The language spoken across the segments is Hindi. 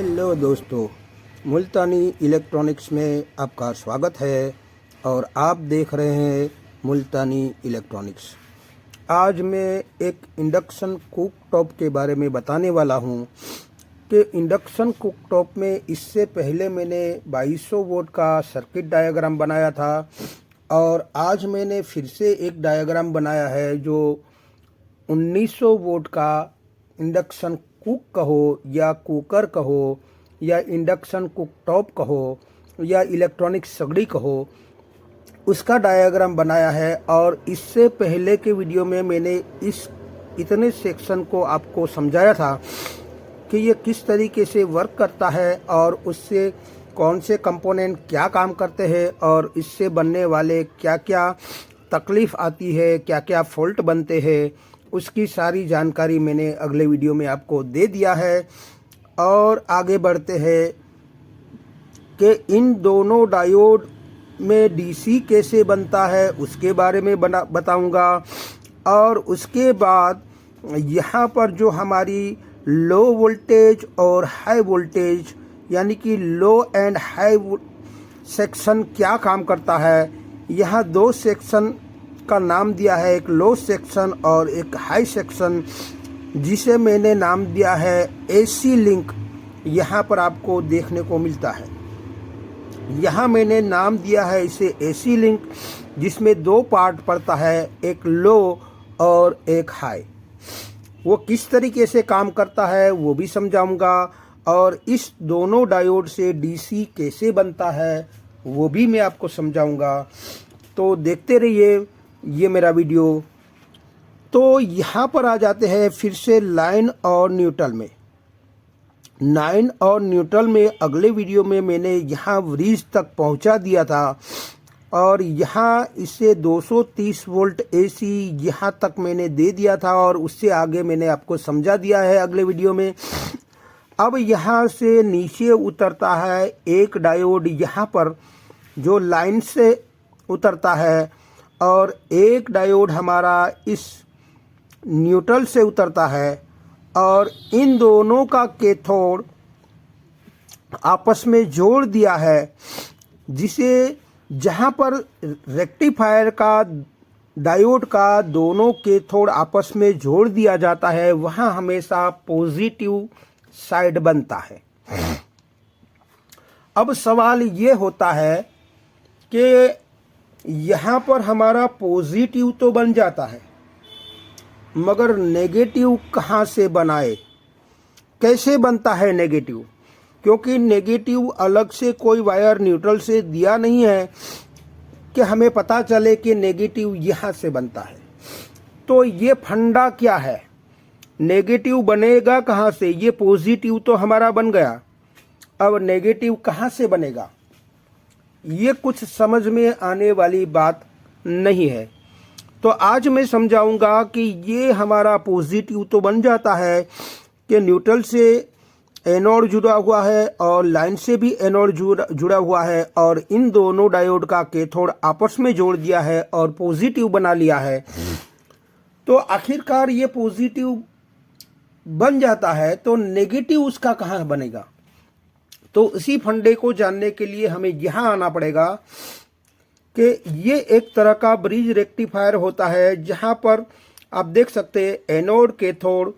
हेलो दोस्तों, मुल्तानी इलेक्ट्रॉनिक्स में आपका स्वागत है और आप देख रहे हैं मुल्तानी इलेक्ट्रॉनिक्स। आज मैं एक इंडक्शन कुक टॉप के बारे में बताने वाला हूं कि इंडक्शन कुक टॉप में इससे पहले मैंने 2200 वोल्ट का सर्किट डायग्राम बनाया था और आज मैंने फिर से एक डायग्राम बनाया है जो 1900 वोल्ट का इंडक्शन कुक कहो या कुकर कहो या इंडक्शन कुक टॉप कहो या इलेक्ट्रॉनिक सगड़ी कहो, उसका डायग्राम बनाया है। और इससे पहले के वीडियो में मैंने इस इतने सेक्शन को आपको समझाया था कि ये किस तरीके से वर्क करता है और उससे कौन से कंपोनेंट क्या काम करते हैं और इससे बनने वाले क्या क्या तकलीफ़ आती है, क्या क्या फॉल्ट बनते हैं, उसकी सारी जानकारी मैंने अगले वीडियो में आपको दे दिया है। और आगे बढ़ते हैं कि इन दोनों डायोड में डीसी कैसे बनता है उसके बारे में बताऊंगा। और उसके बाद यहाँ पर जो हमारी लो वोल्टेज और हाई वोल्टेज यानी कि लो एंड हाई सेक्शन क्या काम करता है, यहाँ दो सेक्शन का नाम दिया है, एक लो सेक्शन और एक हाई सेक्शन, जिसे मैंने नाम दिया है एसी लिंक। यहाँ पर आपको देखने को मिलता है, यहाँ मैंने नाम दिया है इसे एसी लिंक, जिसमें दो पार्ट पड़ता है, एक लो और एक हाई। वो किस तरीके से काम करता है वो भी समझाऊंगा और इस दोनों डायोड से डीसी कैसे बनता है वो भी मैं आपको समझाऊंगा। तो देखते रहिए ये मेरा वीडियो। तो यहाँ पर आ जाते हैं फिर से लाइन और न्यूट्रल में। लाइन और न्यूट्रल में अगले वीडियो में मैंने यहाँ ब्रिज तक पहुँचा दिया था और यहाँ इसे 230 वोल्ट एसी यहाँ तक मैंने दे दिया था और उससे आगे मैंने आपको समझा दिया है अगले वीडियो में। अब यहाँ से नीचे उतरता है एक डायोड यहाँ पर जो लाइन से उतरता है और एक डायोड हमारा इस न्यूट्रल से उतरता है और इन दोनों का कैथोड आपस में जोड़ दिया है, जिसे जहाँ पर रेक्टिफायर का डायोड का दोनों कैथोड आपस में जोड़ दिया जाता है वहाँ हमेशा पॉजिटिव साइड बनता है। अब सवाल ये होता है कि यहाँ पर हमारा पॉजिटिव तो बन जाता है मगर नेगेटिव कहाँ से बनाए, कैसे बनता है नेगेटिव, क्योंकि नेगेटिव अलग से कोई वायर न्यूट्रल से दिया नहीं है कि हमें पता चले कि नेगेटिव यहाँ से बनता है। तो ये फंडा क्या है, नेगेटिव बनेगा कहाँ से, ये पॉजिटिव तो हमारा बन गया, अब नेगेटिव कहाँ से बनेगा, ये कुछ समझ में आने वाली बात नहीं है। तो आज मैं समझाऊंगा कि ये हमारा पॉजिटिव तो बन जाता है कि न्यूट्रल से एनोड जुड़ा हुआ है और लाइन से भी एनोड जुड़ा हुआ है और इन दोनों डायोड का कैथोड आपस में जोड़ दिया है और पॉजिटिव बना लिया है। तो आखिरकार ये पॉजिटिव बन जाता है तो नेगेटिव उसका कहाँ बनेगा। तो इसी फंडे को जानने के लिए हमें यहाँ आना पड़ेगा कि ये एक तरह का ब्रिज रेक्टिफायर होता है जहाँ पर आप देख सकते हैं एनोड कैथोड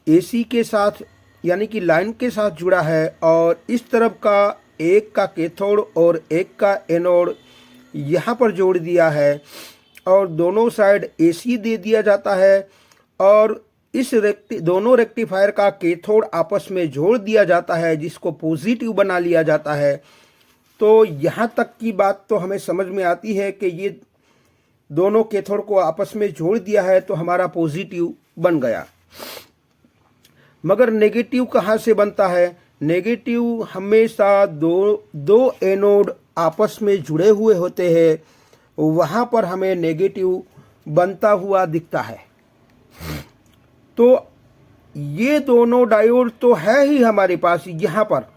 एसी के साथ यानी कि लाइन के साथ जुड़ा है और इस तरफ का एक का कैथोड और एक का एनोड यहाँ पर जोड़ दिया है और दोनों साइड एसी दे दिया जाता है और इस दोनों रेक्टिफायर का कैथोड आपस में जोड़ दिया जाता है जिसको पॉजिटिव बना लिया जाता है। तो यहाँ तक की बात तो हमें समझ में आती है कि ये दोनों कैथोड को आपस में जोड़ दिया है तो हमारा पॉजिटिव बन गया। मगर नेगेटिव कहाँ से बनता है, नेगेटिव हमेशा दो एनोड आपस में जुड़े हुए होते हैं, वहाँ पर हमें नेगेटिव बनता हुआ दिखता है। तो ये दोनों डायोड तो है ही हमारे पास यहाँ पर,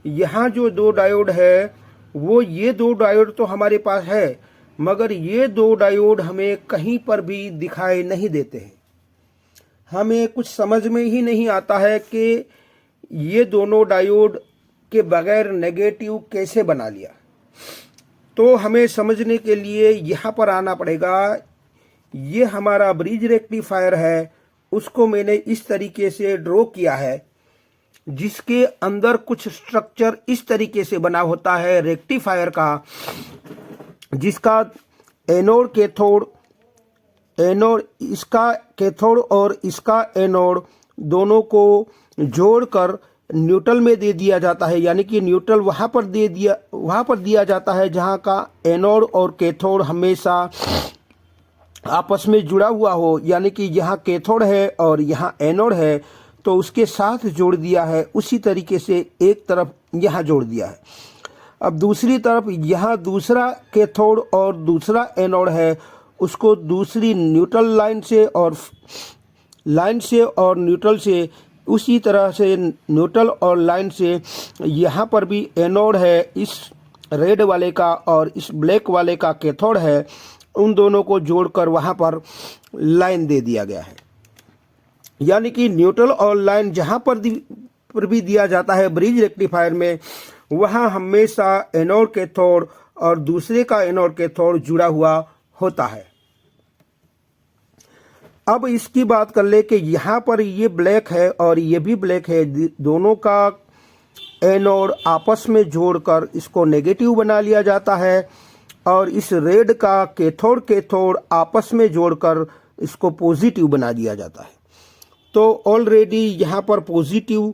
यहाँ जो दो डायोड है वो ये दो डायोड तो हमारे पास है मगर ये दो डायोड हमें कहीं पर भी दिखाई नहीं देते हैं। हमें कुछ समझ में ही नहीं आता है कि ये दोनों डायोड के बगैर नेगेटिव कैसे बना लिया, तो हमें समझने के लिए यहाँ पर आना पड़ेगा। ये हमारा ब्रिज रेक्टिफायर है, उसको मैंने इस तरीके से ड्रॉ किया है, जिसके अंदर कुछ स्ट्रक्चर इस तरीके से बना होता है रेक्टिफायर का, जिसका एनोड कैथोड, इसका कैथोड और इसका एनोड दोनों को जोड़कर न्यूट्रल में दे दिया जाता है। यानी कि न्यूट्रल वहाँ पर दिया जाता है जहाँ का एनोड और कैथोड हमेशा आपस में जुड़ा हुआ हो। यानी कि यहाँ कैथोड है और यहाँ एनोड है, तो उसके साथ जोड़ दिया है। उसी तरीके से एक तरफ यहाँ जोड़ दिया है। अब दूसरी तरफ यहाँ दूसरा कैथोड और दूसरा एनोड है, उसको दूसरी न्यूट्रल लाइन से और न्यूट्रल से, उसी तरह से न्यूट्रल और लाइन से यहाँ पर भी एनोड है, इस रेड वाले का और इस ब्लैक वाले का कैथोड है, उन दोनों को जोड़कर वहाँ पर लाइन दे दिया गया है। यानी कि न्यूट्रल और लाइन जहाँ पर भी दिया जाता है ब्रिज रेक्टिफायर में, वहाँ हमेशा एनोड कैथोड और दूसरे का एनोड कैथोड जुड़ा हुआ होता है। अब इसकी बात कर ले कि यहाँ पर ये ब्लैक है और ये भी ब्लैक है, दोनों का एनोड आपस में जोड़कर इसको नेगेटिव बना लिया जाता है, और इस रेड का कैथोड आपस में जोड़कर इसको पॉजिटिव बना दिया जाता है। तो ऑलरेडी यहाँ पर पॉजिटिव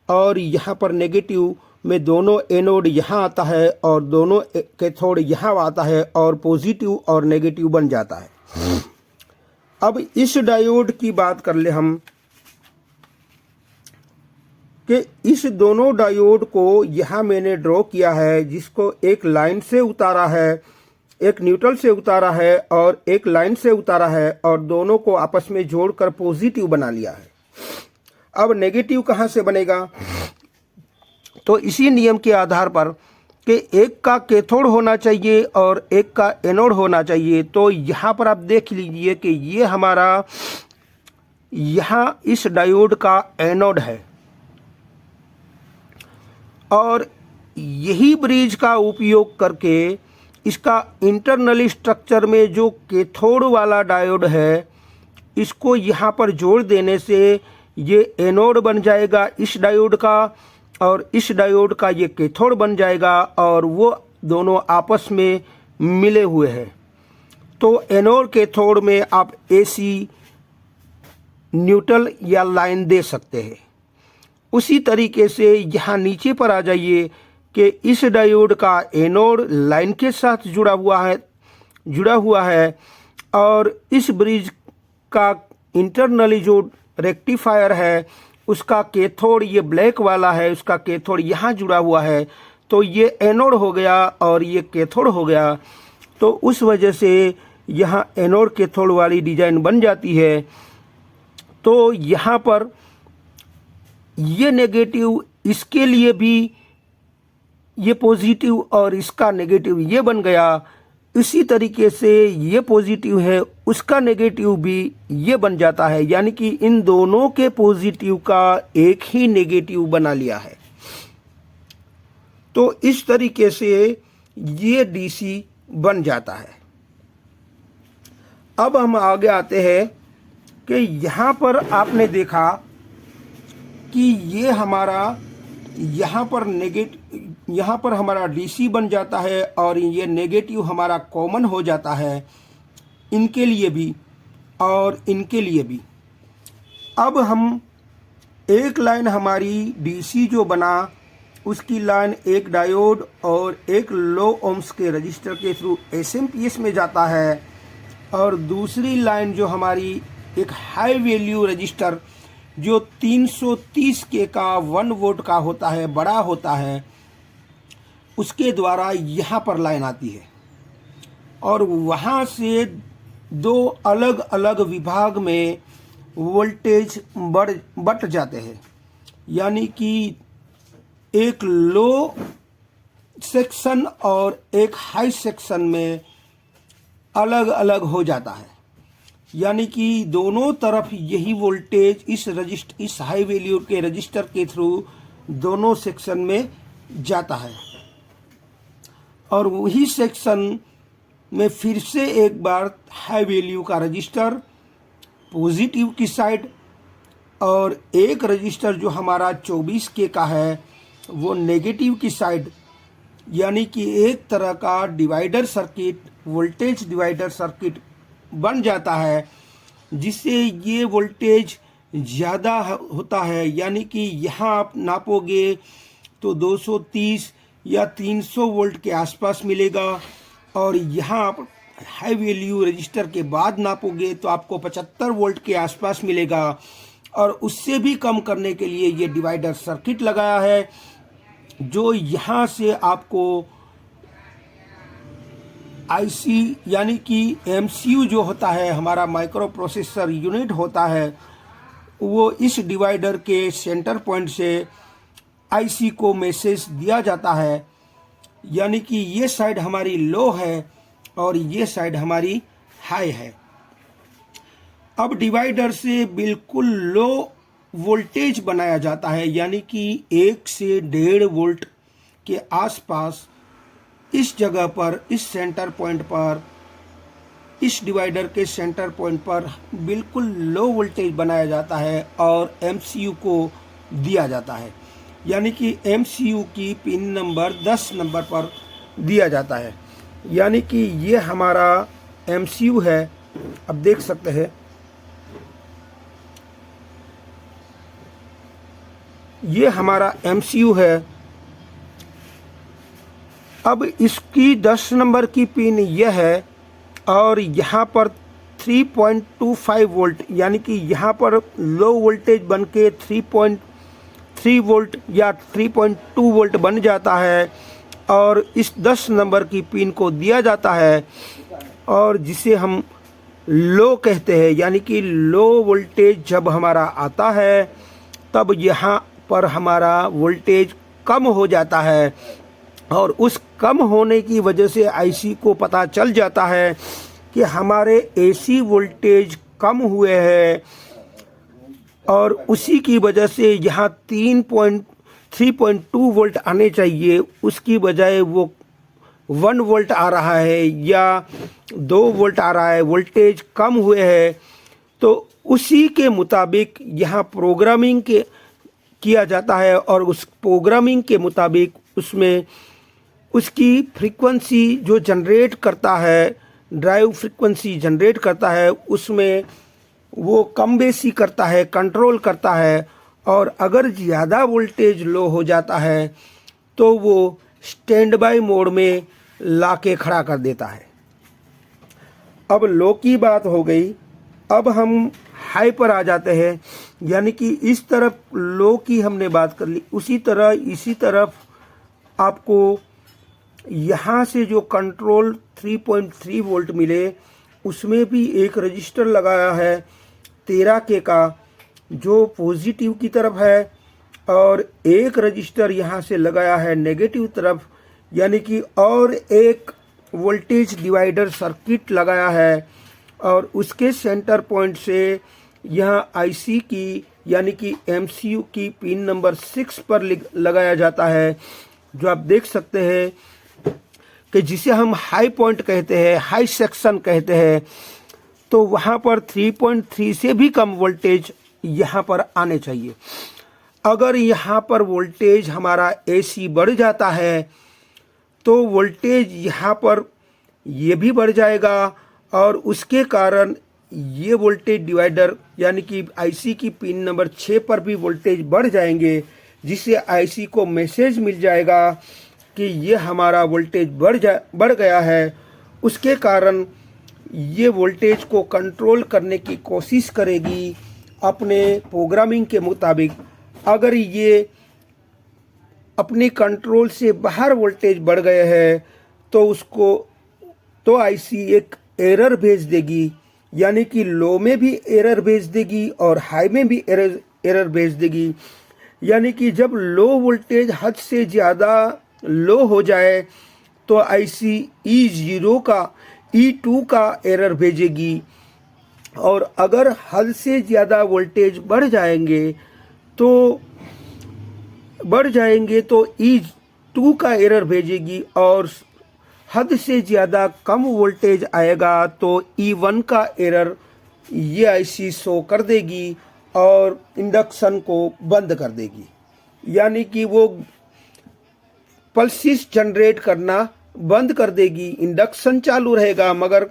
और यहाँ पर नेगेटिव में दोनों एनोड यहाँ आता है और दोनों कैथोड यहाँ आता है, और पॉजिटिव और नेगेटिव बन जाता है। अब इस डायोड की बात कर ले हम कि इस दोनों डायोड को यहाँ मैंने ड्रॉ किया है, जिसको एक लाइन से उतारा है, एक न्यूट्रल से उतारा है और एक लाइन से उतारा है, और दोनों को आपस में जोड़कर पॉजिटिव बना लिया है। अब नेगेटिव कहाँ से बनेगा, तो इसी नियम के आधार पर कि एक का कैथोड होना चाहिए और एक का एनोड होना चाहिए। तो यहाँ पर आप देख लीजिए कि ये हमारा यहाँ इस डायोड का एनोड है, और यही ब्रिज का उपयोग करके इसका इंटरनल स्ट्रक्चर में जो कैथोड वाला डायोड है, इसको यहाँ पर जोड़ देने से ये एनोड बन जाएगा इस डायोड का, और इस डायोड का ये कैथोड बन जाएगा, और वो दोनों आपस में मिले हुए हैं। तो एनोड कैथोड में आप एसी, न्यूट्रल या लाइन दे सकते हैं। उसी तरीके से यहाँ नीचे पर आ जाइए कि इस डायोड का एनोड लाइन के साथ जुड़ा हुआ है, और इस ब्रिज का इंटरनली जो रेक्टिफायर है उसका कैथोड ये ब्लैक वाला है, उसका कैथोड यहाँ जुड़ा हुआ है, तो ये एनोड हो गया और ये कैथोड हो गया। तो उस वजह से यहाँ एनोड कैथोड वाली डिजाइन बन जाती है। तो यहाँ पर ये नेगेटिव, इसके लिए भी ये पॉजिटिव और इसका नेगेटिव ये बन गया। इसी तरीके से ये पॉजिटिव है, उसका नेगेटिव भी ये बन जाता है। यानी कि इन दोनों के पॉजिटिव का एक ही नेगेटिव बना लिया है। तो इस तरीके से ये डीसी बन जाता है। अब हम आगे आते हैं कि यहाँ पर आपने देखा कि ये हमारा यहाँ पर हमारा डीसी बन जाता है, और ये नेगेटिव हमारा कॉमन हो जाता है, इनके लिए भी और इनके लिए भी। अब हम एक लाइन हमारी डीसी जो बना, उसकी लाइन एक डायोड और एक लो ओम्स के रजिस्टर के थ्रू एसएमपीएस में जाता है, और दूसरी लाइन जो हमारी एक हाई वैल्यू रजिस्टर जो 330 के का 1 वोल्ट का होता है, बड़ा होता है, उसके द्वारा यहाँ पर लाइन आती है, और वहाँ से दो अलग अलग विभाग में वोल्टेज बट जाते हैं। यानी कि एक लो सेक्शन और एक हाई सेक्शन में अलग अलग हो जाता है। यानी कि दोनों तरफ यही वोल्टेज इस हाई वैल्यू के रजिस्टर के थ्रू दोनों सेक्शन में जाता है, और वही सेक्शन में फिर से एक बार हाई वैल्यू का रजिस्टर पॉजिटिव की साइड और एक रजिस्टर जो हमारा 24K का है वो नेगेटिव की साइड, यानी कि एक तरह का divider circuit, voltage divider circuit बन जाता है, जिससे ये वोल्टेज ज़्यादा होता है। यानी कि यहाँ आप नापोगे तो 230 या 300 वोल्ट के आसपास मिलेगा, और यहाँ आप हाई वैल्यू रजिस्टर के बाद नापोगे तो आपको 75 वोल्ट के आसपास मिलेगा। और उससे भी कम करने के लिए ये डिवाइडर सर्किट लगाया है, जो यहाँ से आपको आईसी यानी कि एमसीयू जो होता है, हमारा माइक्रो प्रोसेसर यूनिट होता है, वो इस डिवाइडर के सेंटर पॉइंट से आईसी को मैसेज दिया जाता है। यानी कि ये साइड हमारी लो है और ये साइड हमारी हाई है। अब डिवाइडर से बिल्कुल लो वोल्टेज बनाया जाता है, यानी कि 1 से 1.5 वोल्ट के आसपास इस जगह पर, इस सेंटर पॉइंट पर, इस डिवाइडर के सेंटर पॉइंट पर बिल्कुल लो वोल्टेज बनाया जाता है और एमसीयू को दिया जाता है। यानी कि एमसीयू की पिन नंबर 10 नंबर पर दिया जाता है। यानी कि ये हमारा एमसीयू है। अब देख सकते हैं ये हमारा एमसीयू है। अब इसकी 10 नंबर की पिन यह है, और यहाँ पर 3.25 वोल्ट, यानी कि यहाँ पर लो वोल्टेज बन के 3.3 वोल्ट या 3.2 वोल्ट बन जाता है, और इस 10 नंबर की पिन को दिया जाता है, और जिसे हम लो कहते हैं। यानी कि लो वोल्टेज जब हमारा आता है तब यहाँ पर हमारा वोल्टेज कम हो जाता है, और उस कम होने की वजह से आईसी को पता चल जाता है कि हमारे एसी वोल्टेज कम हुए हैं, और उसी की वजह से यहाँ 3.2 वोल्ट आने चाहिए, उसकी बजाय वो 1 वोल्ट आ रहा है या 2 वोल्ट आ रहा है, वोल्टेज कम हुए हैं। तो उसी के मुताबिक यहाँ प्रोग्रामिंग किया जाता है, और उस प्रोग्रामिंग के मुताबिक उसमें उसकी फ्रीक्वेंसी जो जनरेट करता है, ड्राइव फ्रीक्वेंसी जनरेट करता है, उसमें वो कम बेसी करता है, कंट्रोल करता है। और अगर ज़्यादा वोल्टेज लो हो जाता है तो वो स्टैंड बाय मोड में ला के खड़ा कर देता है। अब लो की बात हो गई, अब हम हाई पर आ जाते हैं। यानी कि इस तरफ लो की हमने बात कर ली, उसी तरह इसी तरफ आपको यहाँ से जो कंट्रोल 3.3 वोल्ट मिले, उसमें भी एक रजिस्टर लगाया है 13K का, जो पॉजिटिव की तरफ है, और एक रजिस्टर यहाँ से लगाया है नेगेटिव तरफ। यानी कि और एक वोल्टेज डिवाइडर सर्किट लगाया है, और उसके सेंटर पॉइंट से यहाँ आईसी की यानी कि एमसीयू की पिन नंबर 6 पर लगाया जाता है, जो आप देख सकते हैं कि जिसे हम हाई पॉइंट कहते हैं, हाई सेक्शन कहते हैं। तो वहाँ पर 3.3 से भी कम वोल्टेज यहाँ पर आने चाहिए। अगर यहाँ पर वोल्टेज हमारा एसी बढ़ जाता है तो वोल्टेज यहाँ पर ये भी बढ़ जाएगा, और उसके कारण ये वोल्टेज डिवाइडर यानी कि आईसी की पिन नंबर 6 पर भी वोल्टेज बढ़ जाएंगे, जिससे आईसी को मैसेज मिल जाएगा कि ये हमारा वोल्टेज बढ़ गया है। उसके कारण ये वोल्टेज को कंट्रोल करने की कोशिश करेगी अपने प्रोग्रामिंग के मुताबिक। अगर ये अपने कंट्रोल से बाहर वोल्टेज बढ़ गए हैं तो आईसी एक एरर भेज देगी, यानी कि लो में भी एरर भेज देगी और हाई में भी एरर भेज देगी। यानी कि जब लो वोल्टेज हद से ज़्यादा लो हो जाए तो आईसी E2 का एरर भेजेगी, और अगर हद से ज़्यादा वोल्टेज बढ़ जाएंगे तो E2 का एरर भेजेगी, और हद से ज़्यादा कम वोल्टेज आएगा तो E1 का एरर ये आईसी शो कर देगी और इंडक्शन को बंद कर देगी। यानी कि वो पल्सेस जनरेट करना बंद कर देगी। इंडक्शन चालू रहेगा मगर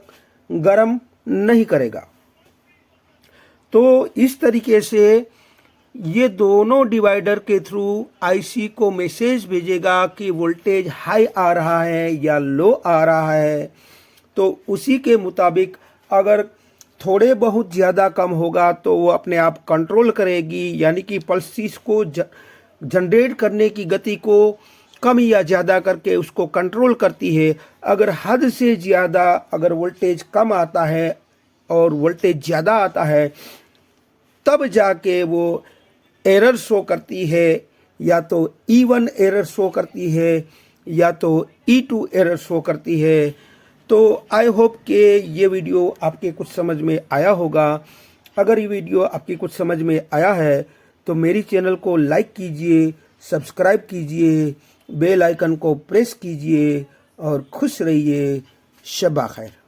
गर्म नहीं करेगा। तो इस तरीके से ये दोनों डिवाइडर के थ्रू आईसी को मैसेज भेजेगा कि वोल्टेज हाई आ रहा है या लो आ रहा है। तो उसी के मुताबिक अगर थोड़े बहुत ज़्यादा कम होगा तो वो अपने आप कंट्रोल करेगी, यानी कि पल्सेस को जनरेट करने की गति को कम या ज़्यादा करके उसको कंट्रोल करती है। अगर हद से ज़्यादा अगर वोल्टेज कम आता है और वोल्टेज ज़्यादा आता है तब जाके वो एरर शो करती है, या तो E1 एरर शो करती है या तो E2 एरर शो करती है। तो आई होप कि ये वीडियो आपके कुछ समझ में आया होगा। अगर ये वीडियो आपकी कुछ समझ में आया है तो मेरी चैनल को लाइक कीजिए, सब्सक्राइब कीजिए, बेल आइकन को प्रेस कीजिए और खुश रहिए। शब्बा खैर।